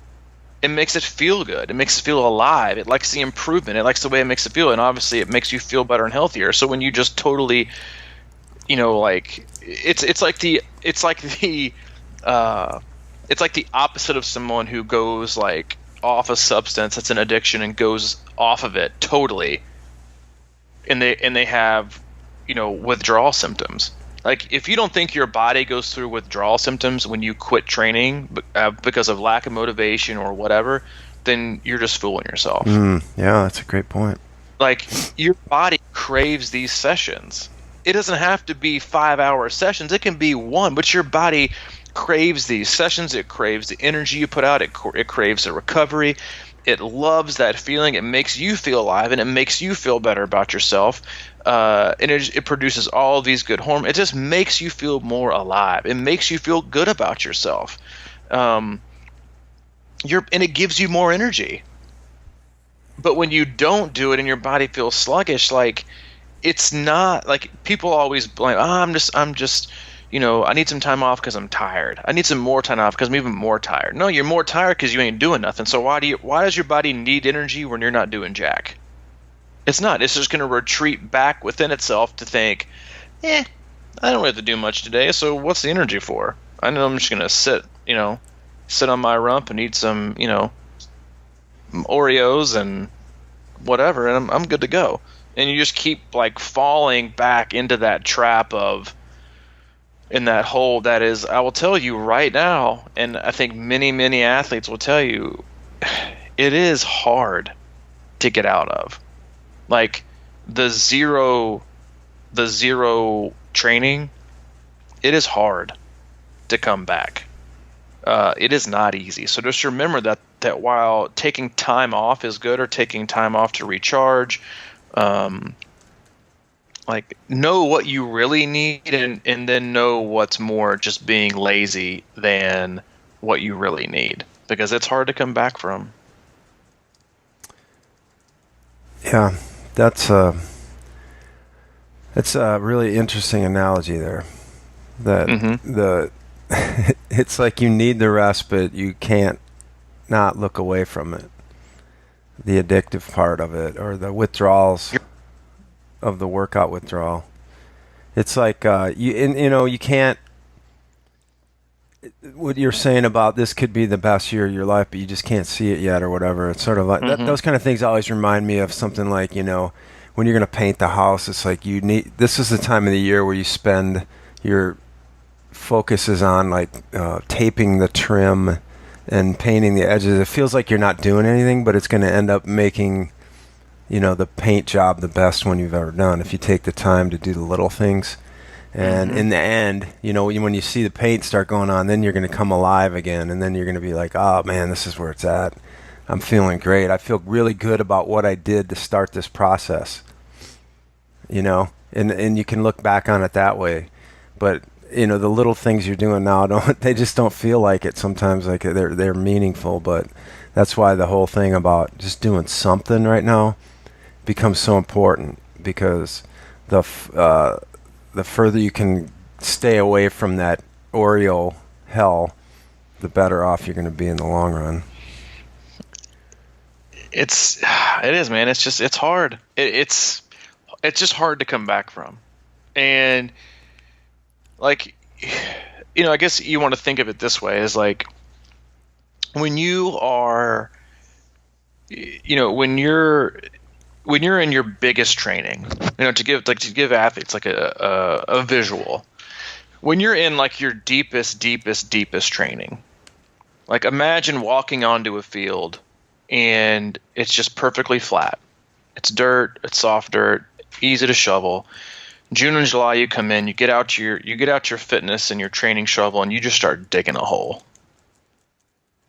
It makes it feel good. It makes it feel alive. It likes the improvement. It likes the way it makes it feel, and obviously it makes you feel better and healthier. So when you just totally, like it's like the opposite of someone who goes like off a substance that's an addiction and goes off of it totally, and they have withdrawal symptoms. Like, if you don't think your body goes through withdrawal symptoms when you quit training because of lack of motivation or whatever, then you're just fooling yourself. Yeah, that's a great point. Like, your body craves these sessions. It doesn't have to be 5-hour sessions. It can be one, but your body craves these sessions. It craves the energy you put out. It craves the recovery. It loves that feeling. It makes you feel alive, and it makes you feel better about yourself. And it produces all these good hormones. It just makes you feel more alive. It makes you feel good about yourself. And it gives you more energy. But when you don't do it and your body feels sluggish, like, it's not like people always blame. Oh, I'm just I need some time off because I'm tired. I need some more time off because I'm even more tired. No, you're more tired because you ain't doing nothing. So why does your body need energy when you're not doing jack? It's not. It's just going to retreat back within itself to think, I don't really have to do much today, so what's the energy for? I know I'm just going to sit on my rump and eat some, Oreos and whatever, and I'm good to go. And you just keep like falling back into that trap in that hole that is, I will tell you right now, and I think many, many athletes will tell you, it is hard to get out of. Like, the zero training, it is hard to come back. It is not easy. So just remember that while taking time off is good, or taking time off to recharge, like, know what you really need, and then know what's more just being lazy than what you really need, because it's hard to come back from. Yeah, that's a really interesting analogy there. That it's like you need the rest, but you can't not look away from it. The addictive part of it, or the withdrawals of the workout withdrawal. It's like you can't. What you're saying about this could be the best year of your life, but you just can't see it yet, or whatever. It's sort of like those kind of things always remind me of something like, when you're going to paint the house. It's like this is the time of the year where you spend your focus is on like taping the trim and painting the edges. It feels like you're not doing anything, but it's going to end up making the paint job the best one you've ever done if you take the time to do the little things. And in the end, when you see the paint start going on, then you're going to come alive again, and then you're going to be like, oh man, this is where it's at. I'm feeling great. I feel really good about what I did to start this process. And you can look back on it that way. But the little things you're doing now they just don't feel like it sometimes, like they're meaningful. But that's why the whole thing about just doing something right now becomes so important, because the further you can stay away from that Oreo hell, the better off you're going to be in the long run. It is, man. It's hard. It's just hard to come back from. And like, I guess you want to think of it this way, is like, when you are, when you're in your biggest training, to give athletes like a visual, when you're in like your deepest training, like, imagine walking onto a field and it's just perfectly flat. It's dirt, it's soft dirt, easy to shovel. June and July, you come in, you get out your fitness and your training shovel, and you just start digging a hole.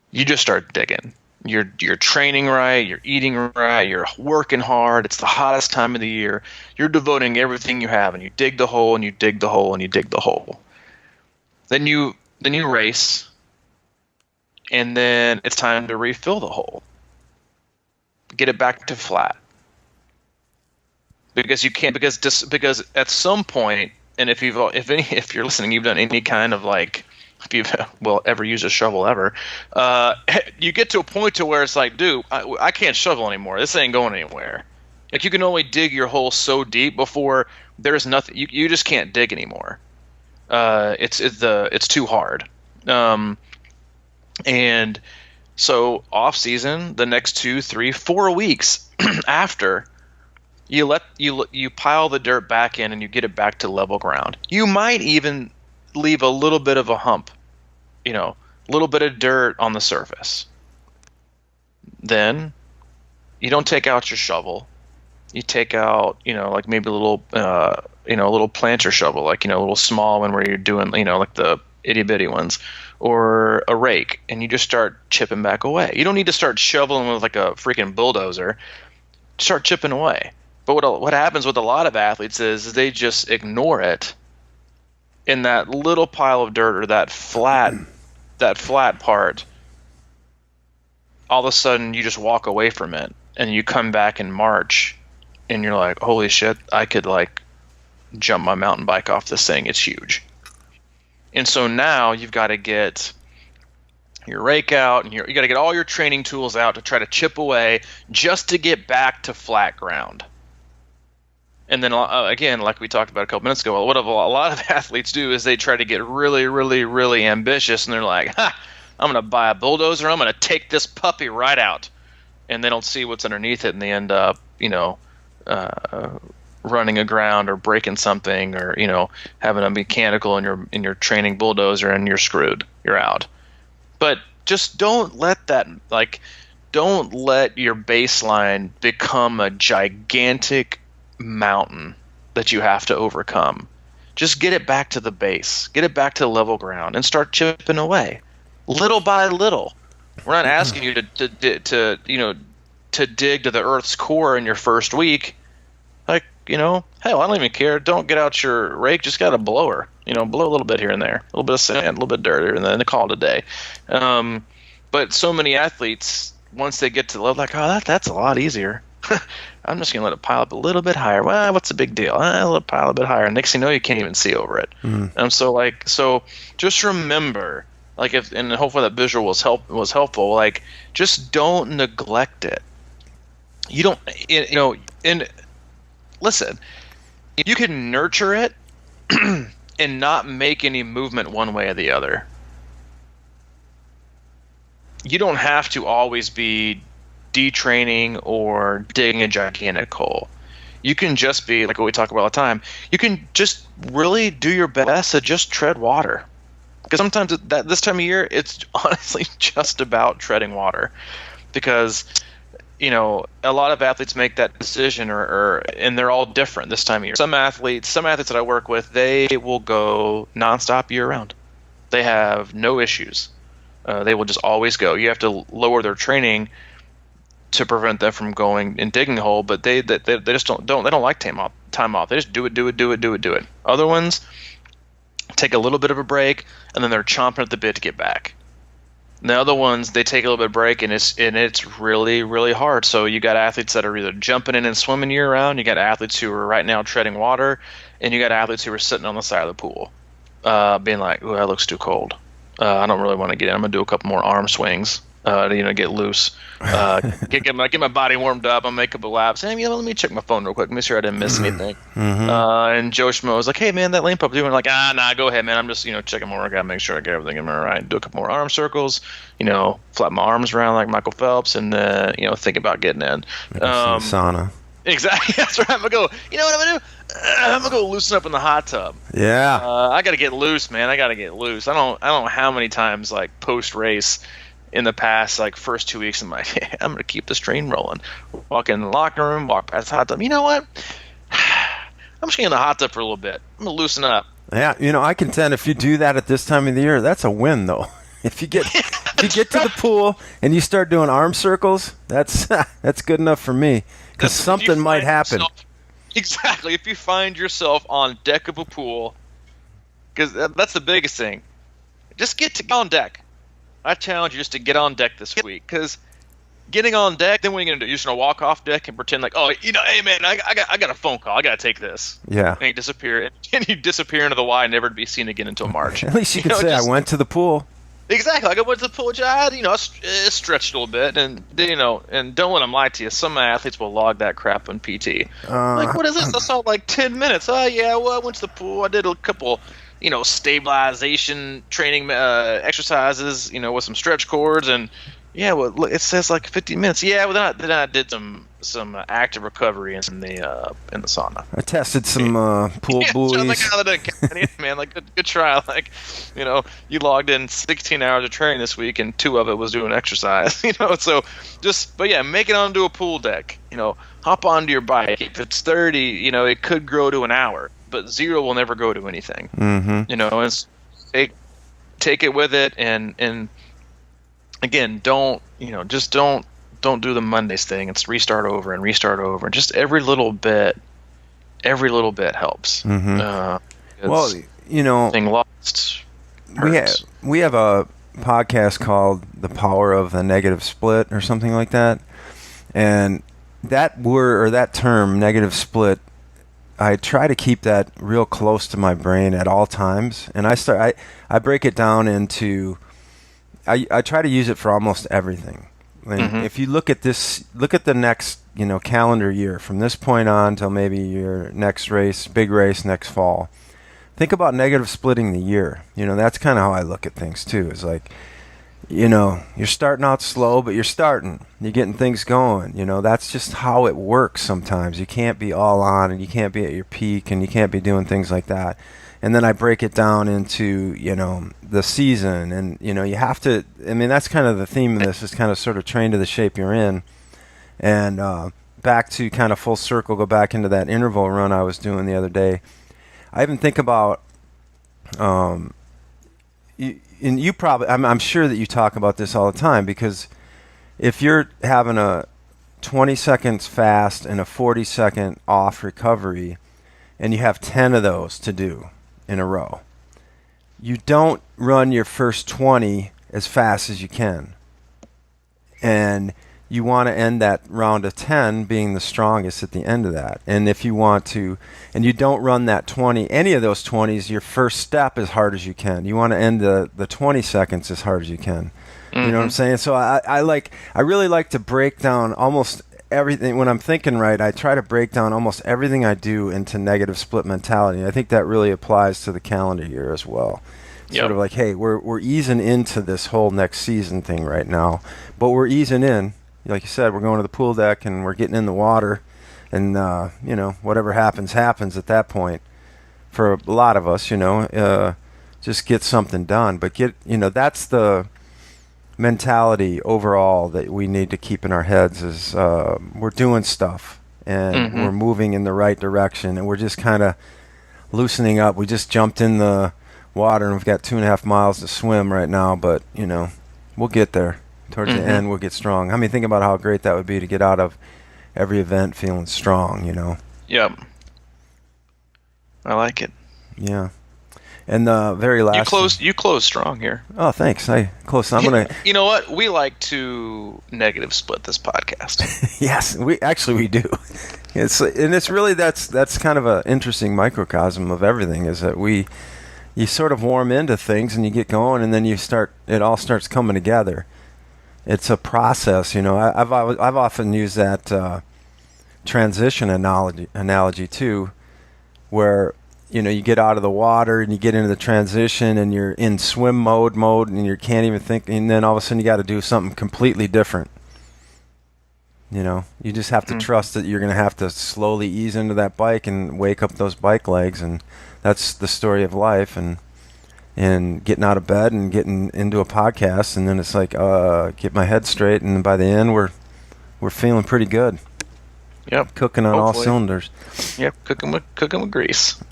You just start digging. You're training right, you're eating right, you're working hard. It's the hottest time of the year. You're devoting everything you have, and you dig the hole, and you dig the hole, and you dig the hole. Then you then you race, and then it's time to refill the hole. Get it back to flat. Because you can't, because at some point, and if you're listening, you've done any kind of like, if you've ever used a shovel ever, you get to a point to where it's like, dude, I can't shovel anymore. This ain't going anywhere. Like, you can only dig your hole so deep before there's nothing. You just can't dig anymore. It's too hard. And so off season, the next 2, 3, 4 weeks after, you pile the dirt back in and you get it back to level ground. You might even leave a little bit of a hump, a little bit of dirt on the surface. Then you don't take out your shovel. You take out, like maybe a little, a little planter shovel, like, a little small one where you're doing, like the itty bitty ones, or a rake, and you just start chipping back away. You don't need to start shoveling with like a freaking bulldozer. Start chipping away. But what happens with a lot of athletes is they just ignore it in that little pile of dirt or that flat part. All of a sudden, you just walk away from it, and you come back in March, and you're like, holy shit, I could like jump my mountain bike off this thing. It's huge. And so now you've got to get your rake out, and you got to get all your training tools out to try to chip away just to get back to flat ground. And then again, like we talked about a couple minutes ago, what a lot of athletes do is they try to get really, really, really ambitious, and they're like, I'm going to buy a bulldozer, I'm going to take this puppy right out. And they don't see what's underneath it, and they end up, running aground or breaking something, or having a mechanical in your training bulldozer, and you're screwed. You're out. But just don't let your baseline become a gigantic mountain that you have to overcome. Just get it back to the base. Get it back to level ground and start chipping away, little by little. We're not asking you to dig to the Earth's core in your first week. Like, hell, I don't even care. Don't get out your rake. Just got a blower. Blow a little bit here and there, a little bit of sand, a little bit of dirt, and then they call it a day. But so many athletes, once they get to the level, like, oh, that's a lot easier. I'm just gonna let it pile up a little bit higher. Well, what's the big deal? Let it pile a bit higher. Next thing you know, you can't even see over it. So just remember, and hopefully that visual was helpful. Like, just don't neglect it. You don't, and listen, you can nurture it and not make any movement one way or the other. You don't have to always be detraining or digging a gigantic hole. You can just be, like what we talk about all the time, you can just really do your best to just tread water. Because sometimes this time of year, it's honestly just about treading water. Because, a lot of athletes make that decision, and they're all different this time of year. Some athletes that I work with, they will go nonstop year round. They have no issues. They will just always go. You have to lower their training to prevent them from going and digging a hole, but they just don't like time off. They just do it. Other ones take a little bit of a break, and then they're chomping at the bit to get back. And the other ones, they take a little bit of break, and it's really, really hard. So you got athletes that are either jumping in and swimming year round. You got athletes who are right now treading water, and you got athletes who are sitting on the side of the pool, being like, "Ooh, that looks too cold. I don't really want to get in. I'm gonna do a couple more arm swings, to get loose, get my body warmed up. I'll make a couple laps. Hey, let me check my phone real quick. Make sure I didn't miss anything." And Joe Schmo was like, "Hey man, that lane pup doing?" Like, nah, go ahead, man. I'm just checking my workout, make sure I get everything in my right. Do a couple more arm circles, flap my arms around like Michael Phelps, and think about getting in. Sauna. Exactly. That's right. I'm gonna go. You know what I'm gonna do? I'm gonna go loosen up in the hot tub. Yeah. I gotta get loose, man. I gotta get loose. I don't know how many times post race in the past first 2 weeks, I'm like, I'm gonna keep this train rolling. Walk in the locker room, walk past the hot tub. You know what? I'm just gonna get in the hot tub for a little bit. I'm gonna loosen up. Yeah. I contend if you do that at this time of the year, that's a win though. If you get to the pool and you start doing arm circles, that's good enough for me. Because something might happen. Exactly. If you find yourself on deck of a pool, because that's the biggest thing. just get on deck. I challenge you just to get on deck this week, because getting on deck, then what are you gonna do? You're just gonna walk off deck and pretend like, oh, hey man, I got a phone call, I gotta take this. Yeah. And you disappear, and you disappear into the Y, never to be seen again until March. At least you can say, I went to the pool. Exactly. Like I went to the pool, I stretched a little bit, and and don't let them lie to you. Some athletes will log that crap on PT. Like, what is this? I saw like 10 minutes. Oh yeah, well I went to the pool. I did a couple, stabilization training exercises, with some stretch cords, and yeah, well look, it says like 50 minutes. Yeah, well then I did some active recovery in the sauna. I tested some pool buoys. Man, like good try. Like, you logged in 16 hours of training this week, and 2 of it was doing exercise. So but yeah, make it onto a pool deck. Hop onto your bike. If it's 30, it could grow to an hour, but 0 will never go to anything. Mm-hmm. And take it with it, and again, don't do the Mondays thing. It's restart over, and just every little bit helps. Mm-hmm. Well, being lost hurts. we have a podcast called The Power of the Negative Split or something like that. And that word, or that term, negative split, I try to keep that real close to my brain at all times. And I break it down into, I try to use it for almost everything. And if you look at the next, calendar year from this point on till maybe your next race, big race next fall, think about negative splitting the year. That's kind of how I look at things too. It's like, you're starting out slow, but you're starting. You're getting things going. That's just how it works sometimes. You can't be all on, and you can't be at your peak, and you can't be doing things like that. And then I break it down into, the season. And, you have to, that's kind of the theme of this, is kind of sort of train to the shape you're in. And back to kind of full circle, go back into that interval run I was doing the other day. I even think about, and you probably, I'm sure that you talk about this all the time, because if you're having a 20 seconds fast and a 40-second off recovery, and you have 10 of those to do in a row, you don't run your first 20 as fast as you can. And you want to end that round of 10 being the strongest at the end of that. And if you want to, and you don't run that 20, any of those 20s, your first step as hard as you can. You want to end the 20 seconds as hard as you can. You know what I'm saying? So I really like to break down almost everything. When I'm thinking right, I try to break down almost everything I do into negative split mentality. I think that really applies to the calendar year as well. Sort of like, hey, we're easing into this whole next season thing right now, but we're easing in. Like you said, we're going to the pool deck and we're getting in the water, and whatever happens at that point. For a lot of us, just get something done. But that's the mentality overall that we need to keep in our heads, is we're doing stuff and we're moving in the right direction, and we're just kind of loosening up. We just jumped in the water and we've got 2.5 miles to swim right now, but we'll get there. Towards the end, we'll get strong. Think about how great that would be to get out of every event feeling strong, Yep. I like it. Yeah. And the very last... You close strong here. Oh, thanks. I'm going to... You know what? We like to negative split this podcast. Yes, we do. It's really, that's kind of an interesting microcosm of everything, is that you sort of warm into things and you get going, and then it all starts coming together. It's a process, I've often used that transition analogy too, where you get out of the water and you get into the transition and you're in swim mode, and you can't even think, and then all of a sudden you got to do something completely different. You just have to trust that you're going to have to slowly ease into that bike and wake up those bike legs, and that's the story of life. And getting out of bed and getting into a podcast, and then it's like get my head straight, and by the end we're feeling pretty good. Yep. Cooking on all cylinders. Yep, cooking with grease.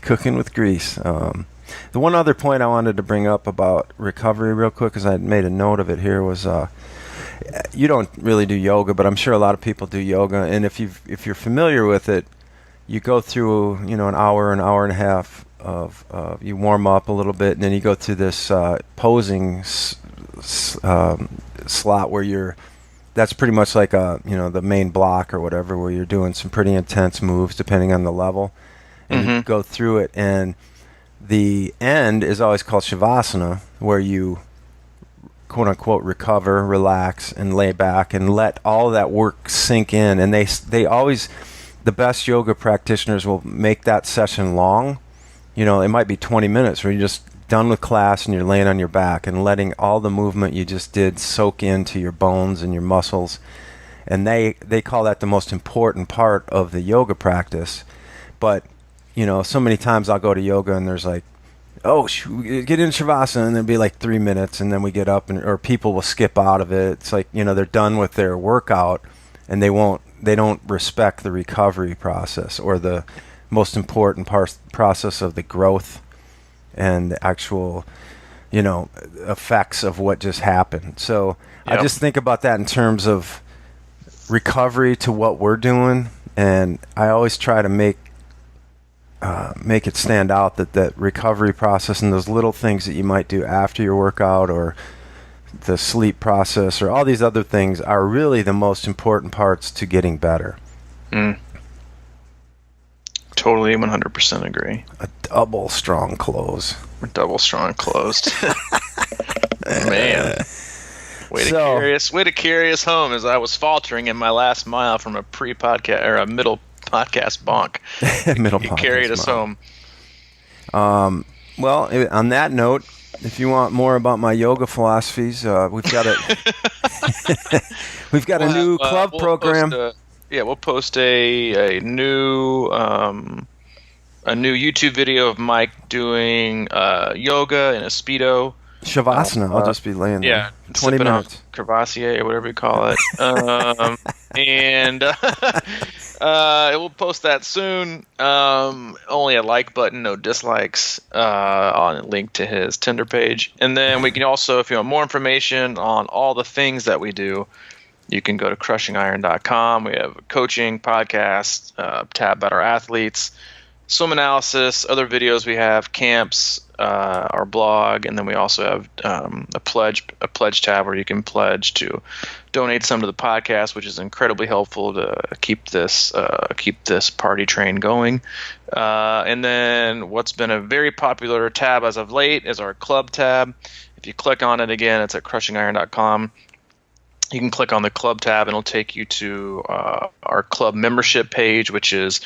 Cooking with grease. The one other point I wanted to bring up about recovery real quick, because I made a note of it here, was you don't really do yoga, but I'm sure a lot of people do yoga, and if you're familiar with it, you go through an hour and a half you warm up a little bit, and then you go through this posing slot where that's pretty much like the main block or whatever, where you're doing some pretty intense moves depending on the level, and you go through it. And the end is always called savasana, where you quote unquote recover, relax, and lay back and let all of that work sink in. And they always, the best yoga practitioners will make that session long. It might be 20 minutes where you're just done with class and you're laying on your back and letting all the movement you just did soak into your bones and your muscles. And they call that the most important part of the yoga practice. But so many times I'll go to yoga and there's like, oh, get in Shavasana, and there'll be like 3 minutes, and then we get up, or people will skip out of it. It's like, they're done with their workout, and they don't respect the recovery process or the most important process of the growth and the actual, effects of what just happened. So I just think about that in terms of recovery to what we're doing, and I always try to make it stand out that recovery process and those little things that you might do after your workout, or the sleep process, or all these other things, are really the most important parts to getting better. Totally, 100% agree. A double strong close. Double strong closed. Man. Way to carry us home as I was faltering in my last mile from a pre-podcast or a middle podcast bonk. You carried us home. Well, on that note, if you want more about my yoga philosophies, we've got a new club program. We'll post a new YouTube video of Mike doing yoga in a Speedo. Shavasana. I'll just be laying there. 20 minutes. Crevassier or whatever you call it. And we'll post that soon. Only a like button, no dislikes, on a link to his Tinder page. And then we can also, if you want more information on all the things that we do, you can go to crushingiron.com. We have a coaching podcast, tab about our athletes, swim analysis, other videos we have, camps, our blog, and then we also have a pledge tab where you can pledge to donate some to the podcast, which is incredibly helpful to keep this party train going. And then what's been a very popular tab as of late is our club tab. If you click on it again, it's at crushingiron.com. You can click on the club tab and it'll take you to our club membership page, which has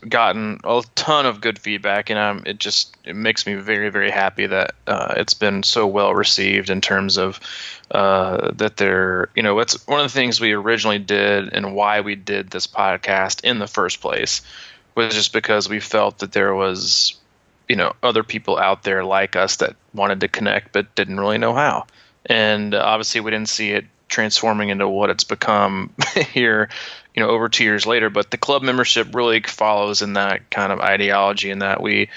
gotten a ton of good feedback, and it makes me very, very happy that it's been so well received in terms of that they're, it's one of the things we originally did and why we did this podcast in the first place was just because we felt that there was, other people out there like us that wanted to connect but didn't really know how. And obviously we didn't see it transforming into what it's become here, over 2 years later. But the club membership really follows in that kind of ideology, in that we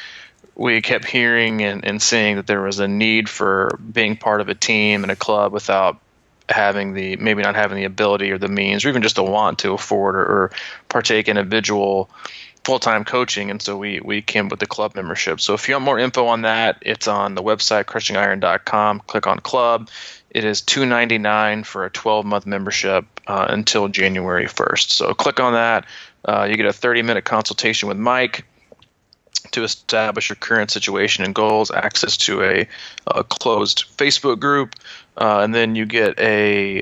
kept hearing and seeing that there was a need for being part of a team and a club without maybe not having the ability or the means or even just the want to afford or partake in individual full-time coaching. And so we came with the club membership. So if you want more info on that, it's on the website, crushingiron.com. Click on club. It is $2.99 for a 12-month membership until January 1st. So click on that. You get a 30-minute consultation with Mike to establish your current situation and goals, access to a closed Facebook group, and then you get a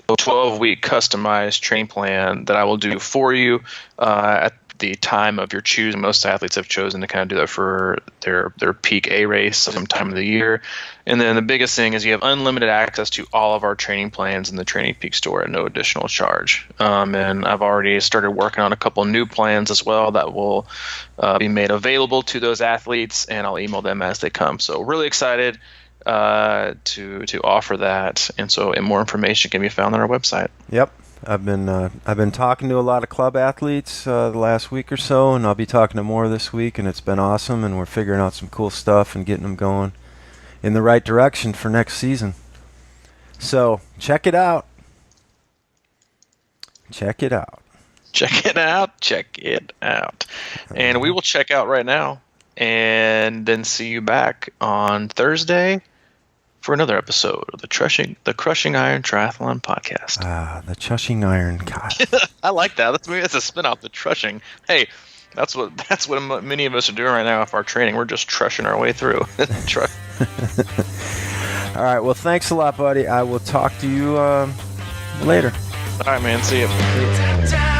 12-week customized training plan that I will do for you at the time of your choosing. Most athletes have chosen to kind of do that for their peak A race sometime of the year. And then the biggest thing is you have unlimited access to all of our training plans in the Training Peak store at no additional charge. And I've already started working on a couple new plans as well that will be made available to those athletes, and I'll email them as they come. So really excited to offer that. And more information can be found on our website. Yep. I've been talking to a lot of club athletes the last week or so, and I'll be talking to more this week, and it's been awesome, and we're figuring out some cool stuff and getting them going in the right direction for next season. So check it out. Check it out. Check it out. Check it out. And we will check out right now, and then see you back on Thursday for another episode of the Crushing Iron Triathlon podcast. The Crushing Iron. God. I like that. That's a spin-off, the Trushing. Hey, that's what many of us are doing right now with our training. We're just trushing our way through. All right. Well, thanks a lot, buddy. I will talk to you later. All right, man. See you.